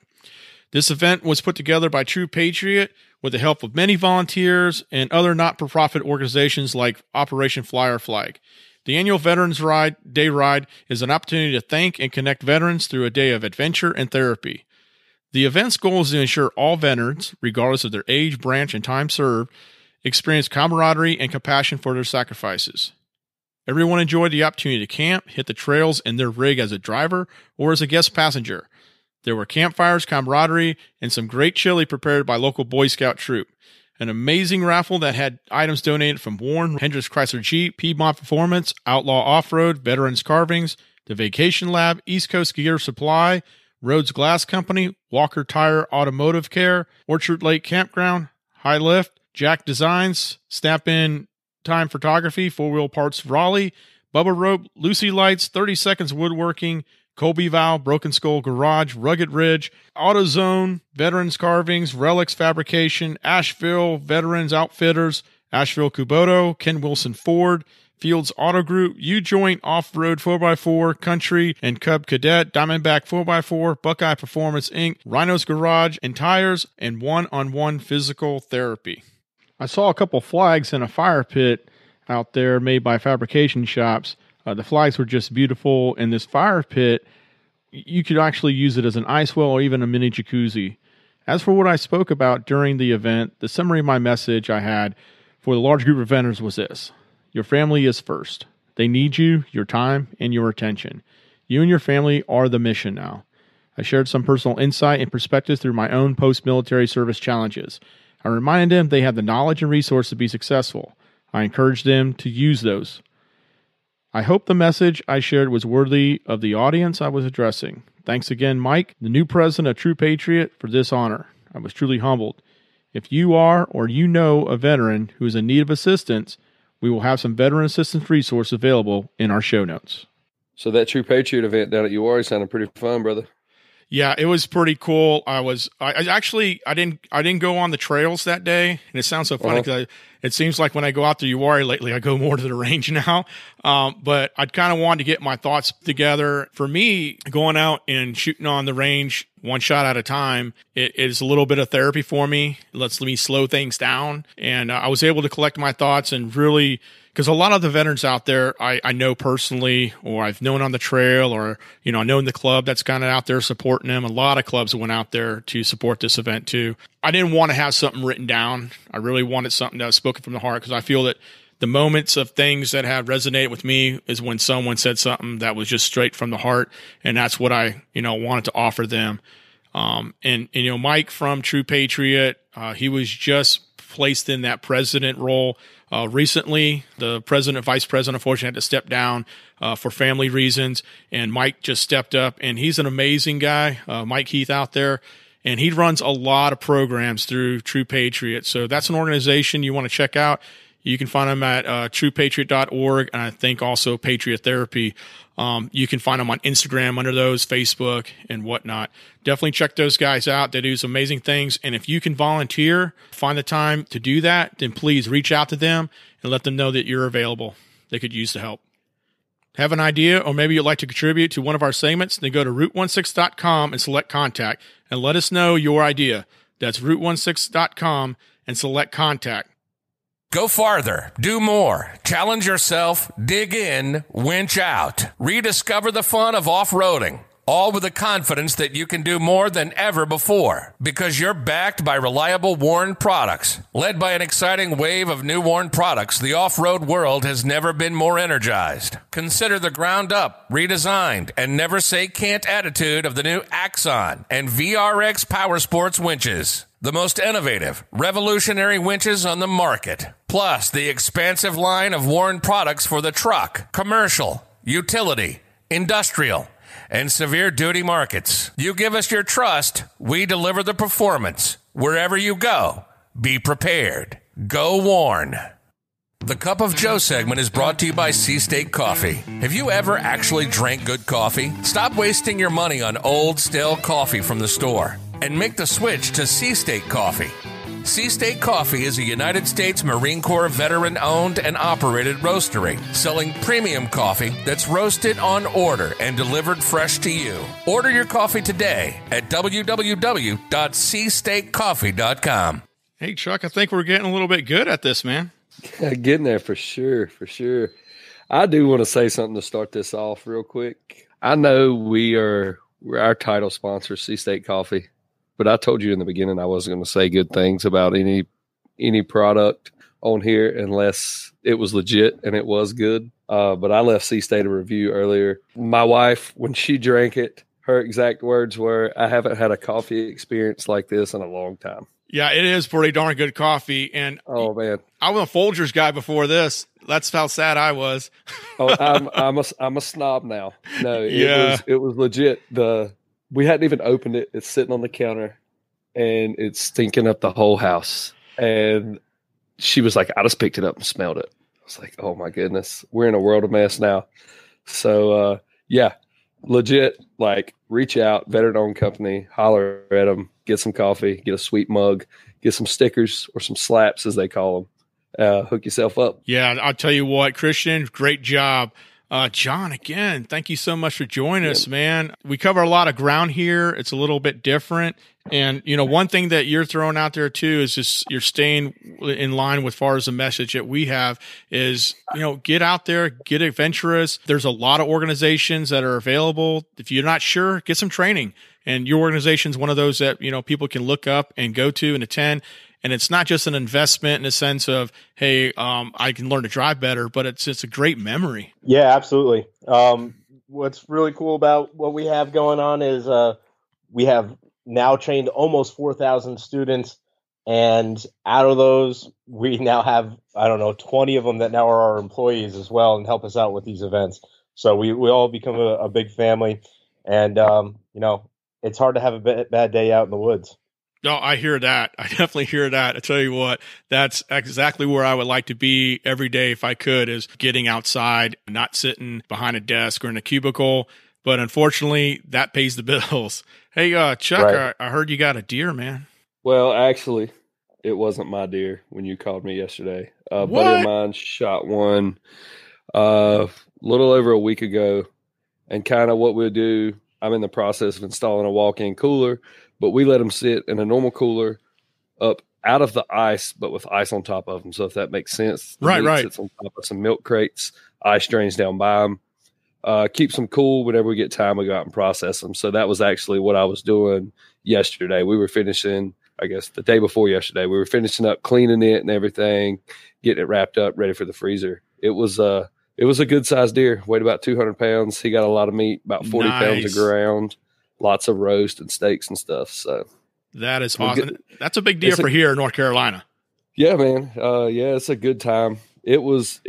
This event was put together by True Patriot with the help of many volunteers and other not-for-profit organizations like Operation Flyer Flag. The annual Veterans Day Ride is an opportunity to thank and connect veterans through a day of adventure and therapy. The event's goal is to ensure all veterans, regardless of their age, branch, and time served, experience camaraderie and compassion for their sacrifices. Everyone enjoyed the opportunity to camp, hit the trails in their rig as a driver or as a guest passenger. There were campfires, camaraderie, and some great chili prepared by local Boy Scout troop. An amazing raffle that had items donated from Warren, Hendricks Chrysler Jeep, Piedmont Performance, Outlaw Off-Road, Veterans Carvings, The Vacation Lab, East Coast Gear Supply, Rhodes Glass Company, Walker Tire Automotive Care, Orchard Lake Campground, High Lift, Jack Designs, Snap In Time Photography, 4 Wheel Parts Raleigh, Bubba Rope, Lucy Lights, 30 Seconds Woodworking, Colby Valve, Broken Skull Garage, Rugged Ridge, AutoZone, Veterans Carvings, Relics Fabrication, Asheville Veterans Outfitters, Asheville Kubota, Ken Wilson Ford, Fields Auto Group, U-Joint Off-Road 4x4, Country and Cub Cadet, Diamondback 4x4, Buckeye Performance Inc., Rhino's Garage and Tires, and One-on-One Physical Therapy. I saw a couple flags in a fire pit out there made by fabrication shops. The flags were just beautiful. In this fire pit, you could actually use it as an ice well or even a mini jacuzzi. As for what I spoke about during the event, the summary of my message I had for the large group of vendors was this. Your family is first. They need you, your time, and your attention. You and your family are the mission now. I shared some personal insight and perspectives through my own post-military service challenges. I reminded them they have the knowledge and resources to be successful. I encouraged them to use those. I hope the message I shared was worthy of the audience I was addressing. Thanks again, Mike, the new president of True Patriot, for this honor. I was truly humbled. If you are or you know a veteran who is in need of assistance, we will have some veteran assistance resource available in our show notes. So that True Patriot event down at URI sounded pretty fun, brother. Yeah, it was pretty cool. I didn't go on the trails that day, and it sounds so funny because it seems like when I go out to URI lately, I go more to the range now. But I kind of wanted to get my thoughts together. For me, going out and shooting on the range one shot at a time, it is a little bit of therapy for me. It lets me slow things down, and I was able to collect my thoughts and really. Because a lot of the veterans out there I know personally, or I've known on the trail, or I know in the club that's kind of out there supporting them. A lot of clubs went out there to support this event too. I didn't want to have something written down. I really wanted something that was spoken from the heart, because I feel that the moments of things that have resonated with me is when someone said something that was just straight from the heart, and that's what I wanted to offer them. And Mike from True Patriot, he was just placed in that president role. Recently, the president, vice president, unfortunately had to step down for family reasons, and Mike just stepped up, and he's an amazing guy, Mike Heath out there, and he runs a lot of programs through True Patriot. So that's an organization you want to check out. You can find them at truepatriot.org, and I think also Patriot Therapy. You can find them on Instagram under those, Facebook, and whatnot. Definitely check those guys out. They do some amazing things. And if you can volunteer, find the time to do that, then please reach out to them and let them know that you're available. They could use the help. Have an idea, or maybe you'd like to contribute to one of our segments, then go to route16.com and select contact and let us know your idea. That's route16.com and select contact. Go farther, do more, challenge yourself, dig in, winch out. Rediscover the fun of off-roading, all with the confidence that you can do more than ever before, because you're backed by reliable Warren products. Led by an exciting wave of new Warren products, the off-road world has never been more energized. Consider the ground-up, redesigned, and never-say-can't attitude of the new Axon and VRX Power Sports winches. The most innovative, revolutionary winches on the market. Plus, the expansive line of Warren products for the truck, commercial, utility, industrial, and severe duty markets. You give us your trust, we deliver the performance. Wherever you go, be prepared. Go Warren. The Cup of Joe segment is brought to you by Seastate Coffee. Have you ever actually drank good coffee? Stop wasting your money on old, stale coffee from the store and make the switch to Seastate Coffee. Seastate Coffee is a United States Marine Corps veteran-owned and operated roastery, selling premium coffee that's roasted on order and delivered fresh to you. Order your coffee today at www.seastatecoffee.com. Hey, Chuck, I think we're getting a little bit good at this, man. Getting there for sure, for sure. I do want to say something to start this off real quick. I know we're our title sponsor, Seastate Coffee. But I told you in the beginning I wasn't going to say good things about any product on here unless it was legit and it was good. But I left Seastate a review earlier. My wife, when she drank it, her exact words were, "I haven't had a coffee experience like this in a long time." Yeah, it is pretty darn good coffee. And oh man, I was a Folgers guy before this. That's how sad I was. I'm a snob now. No, it was legit. We hadn't even opened it. It's sitting on the counter, and it's stinking up the whole house. And she was like, I just picked it up and smelled it. I was like, oh, my goodness. We're in a world of mess now. So, yeah, legit, like, reach out, veteran-owned company, holler at them, get some coffee, get a sweet mug, get some stickers or some slaps, as they call them. Hook yourself up. Yeah, I'll tell you what, Christian, great job. Jon, again, thank you so much for joining us, man. We cover a lot of ground here. It's a little bit different. And, one thing that you're throwing out there too is just you're staying in line with far as the message that we have is, get out there, get adventurous. There's a lot of organizations that are available. If you're not sure, get some training. And your organization is one of those that, people can look up and go to and attend. And it's not just an investment in the sense of, hey, I can learn to drive better, but it's a great memory. Yeah, absolutely. What's really cool about what we have going on is we have now trained almost 4,000 students. And out of those, we now have, 20 of them that now are our employees as well and help us out with these events. So we all become a big family. And, it's hard to have a bad day out in the woods. No, I hear that. I definitely hear that. I tell you what, that's exactly where I would like to be every day if I could, is getting outside, not sitting behind a desk or in a cubicle. But unfortunately, that pays the bills. Hey, Chuck, Right. I heard you got a deer, man. Well, actually, it wasn't my deer when you called me yesterday. A buddy of What? mine shot one a little over a week ago. And kind of what we'll do, I'm in the process of installing a walk-in cooler, but we let them sit in a normal cooler up out of the ice, but with ice on top of them. So if that makes sense, the Right, meat right. sits on top of some milk crates, ice drains down by them. Keeps them cool. Whenever we get time, we go out and process them. So that was actually what I was doing yesterday. We were finishing, I guess, the day before yesterday. We were finishing up, cleaning it and everything, getting it wrapped up, ready for the freezer. It was a good sized deer. Weighed about 200 pounds. He got a lot of meat, about 40 pounds of ground, lots of roast and steaks and stuff. So that is awesome. That's a big deal for here in North Carolina. Yeah, man. Yeah, it's a good time. It was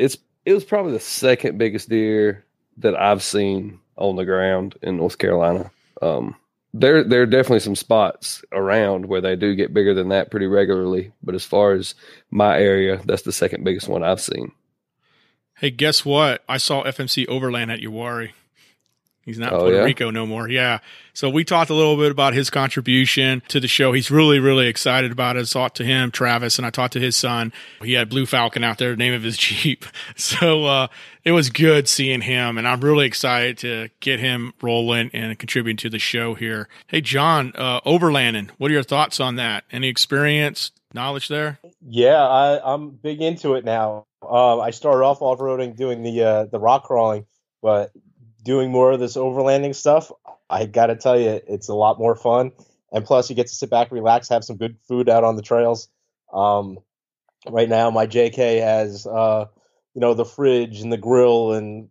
probably the second biggest deer that I've seen on the ground in North Carolina. There are definitely some spots around where they do get bigger than that pretty regularly. But as far as my area, that's the second biggest one I've seen. Hey, guess what? I saw FMC Overland at Uwharrie. He's not in Puerto Rico no more. Yeah. So we talked a little bit about his contribution to the show. He's really, really excited about it. I talked to him, Travis, and I talked to his son. He had Blue Falcon out there, the name of his Jeep. So it was good seeing him, and I'm really excited to get him rolling and contributing to the show here. Hey, John, overlanding, what are your thoughts on that? Any experience, knowledge there? Yeah, I'm big into it now. I started off off-roading doing the rock crawling, but doing more of this overlanding stuff, I got to tell you, it's a lot more fun. And plus, you get to sit back, relax, have some good food out on the trails. Right now, my JK has, the fridge and the grill and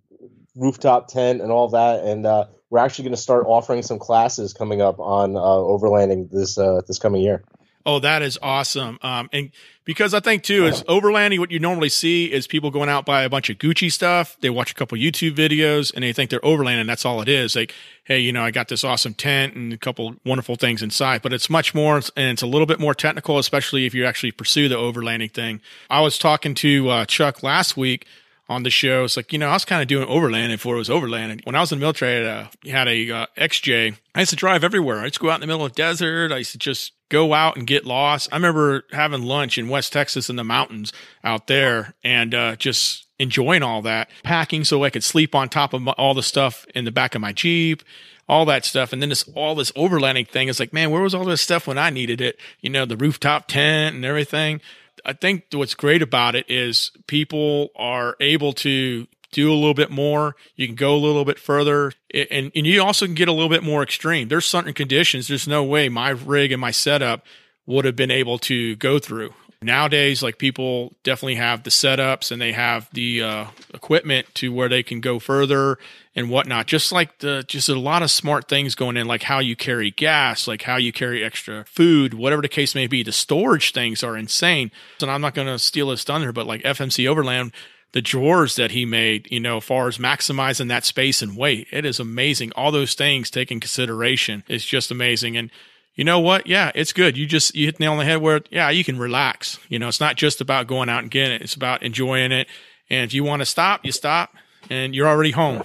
rooftop tent and all that. And we're actually going to start offering some classes coming up on overlanding this coming year. Oh, that is awesome. And because I think too, is overlanding, what you normally see is people going out buy a bunch of Gucci stuff. They watch a couple YouTube videos and they think they're overlanding. That's all it is. Like, hey, I got this awesome tent and a couple wonderful things inside, but it's much more, and it's a little bit more technical, especially if you actually pursue the overlanding thing. I was talking to Chuck last week on the show. It's like, I was kind of doing overlanding before it was overlanding. When I was in the military, I had a XJ. I used to drive everywhere. I used to go out in the middle of the desert. I used to just go out and get lost. I remember having lunch in West Texas in the mountains out there and just enjoying all that, packing so I could sleep on top of all the stuff in the back of my Jeep, all that stuff. And then all this overlanding thing is like, man, where was all this stuff when I needed it? The rooftop tent and everything. I think what's great about it is people are able to do a little bit more. You can go a little bit further, and you also can get a little bit more extreme. There's certain conditions there's no way my rig and my setup would have been able to go through. Nowadays, like, people definitely have the setups and they have the equipment to where they can go further and whatnot. Just a lot of smart things going in, like how you carry gas, like how you carry extra food, whatever the case may be. The storage things are insane. And I'm not going to steal his thunder, but like FMC Overland, the drawers that he made, as far as maximizing that space and weight, it is amazing. All those things taken consideration is just amazing. And you know what? Yeah, it's good. You hit the nail on the head where, yeah, you can relax. It's not just about going out and getting it. It's about enjoying it. And if you want to stop, you stop and you're already home.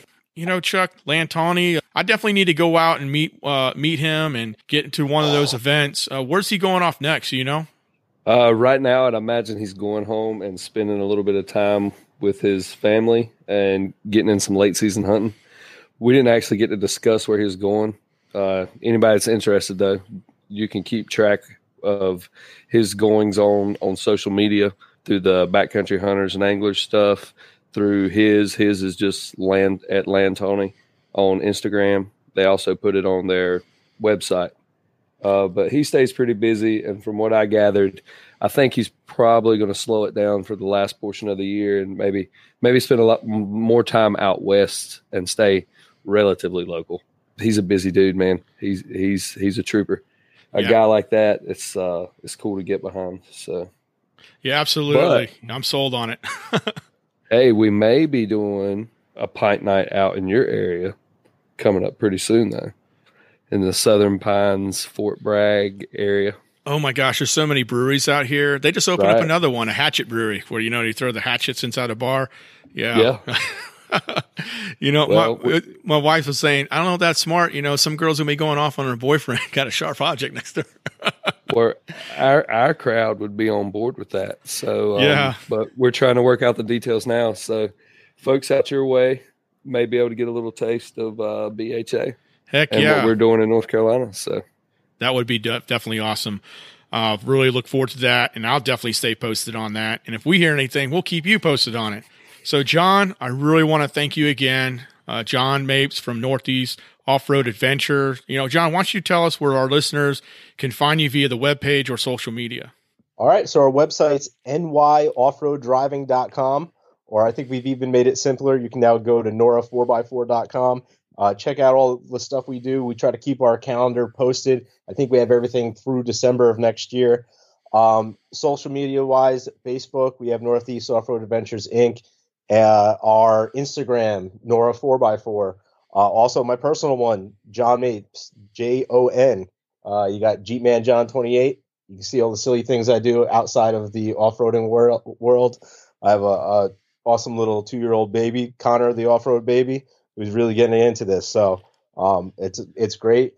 Chuck Lantoni, I definitely need to go out and meet him and get into one of those events. Where's he going off next? Right now, I'd imagine he's going home and spending a little bit of time with his family and getting in some late season hunting. We didn't actually get to discuss where he was going. Anybody that's interested, though, you can keep track of his goings on social media through the Backcountry Hunters and Anglers stuff. Through his is just Land at Lantoni on Instagram. They also put it on their website. But he stays pretty busy, and from what I gathered, I think he's probably going to slow it down for the last portion of the year and maybe spend a lot more time out west and stay relatively local. He's a busy dude, man. He's a trooper. A guy like that, it's cool to get behind. So yeah, absolutely. I'm sold on it. Hey, we may be doing a pint night out in your area coming up pretty soon, though, in the Southern Pines, Fort Bragg area. Oh my gosh, there's so many breweries out here. They just opened up Right. another one, a hatchet brewery, where you throw the hatchets inside a bar. Yeah. Well, my wife was saying, I don't know if that's smart. Some girls will be going off on her boyfriend, got a sharp object next to her. Or our crowd would be on board with that. So Yeah. but we're trying to work out the details now. So folks out your way may be able to get a little taste of BHA Heck and yeah. what we're doing in North Carolina. So That would be definitely awesome. Really look forward to that, and I'll definitely stay posted on that. And if we hear anything, we'll keep you posted on it. So, Jon, I really want to thank you again. Jon Mapes from Northeast Off-Road Adventure. Jon, why don't you tell us where our listeners can find you via the webpage or social media? All right. So our website's nyoffroaddriving.com, or I think we've even made it simpler. You can now go to NORA4x4.com. Check out all the stuff we do. We try to keep our calendar posted. I think we have everything through December of next year. Social media-wise, Facebook, we have Northeast Off-Road Adventures, Inc., our Instagram, NORA4x4. Also, my personal one, Jon Mapes, Jon. You got Jeepman John 28. You can see all the silly things I do outside of the off-roading world. I have a awesome little 2-year-old baby, Connor, the off-road baby, who's really getting into this. So it's great.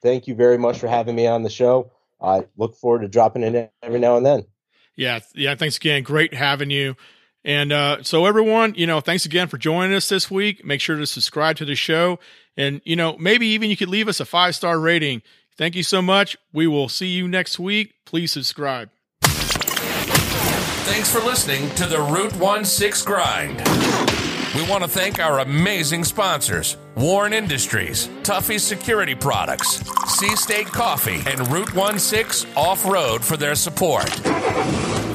Thank you very much for having me on the show. I look forward to dropping in every now and then. Yeah. Thanks again. Great having you. And so everyone, thanks again for joining us this week. Make sure to subscribe to the show. And, maybe even you could leave us a 5-star rating. Thank you so much. We will see you next week. Please subscribe. Thanks for listening to the Route 16 Grind. We want to thank our amazing sponsors, Warren Industries, Tuffy Security Products, Sea State Coffee, and Route 16 Off-Road for their support.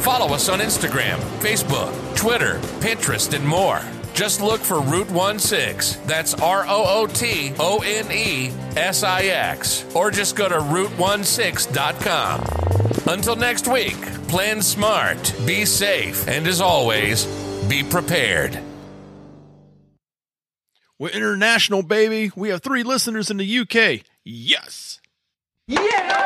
Follow us on Instagram, Facebook, Twitter, Pinterest, and more. Just look for Route 16. That's ROOTONESIX. Or just go to Route16.com. Until next week, plan smart, be safe, and as always, be prepared. We're international, baby. We have 3 listeners in the UK. Yes. Yeah!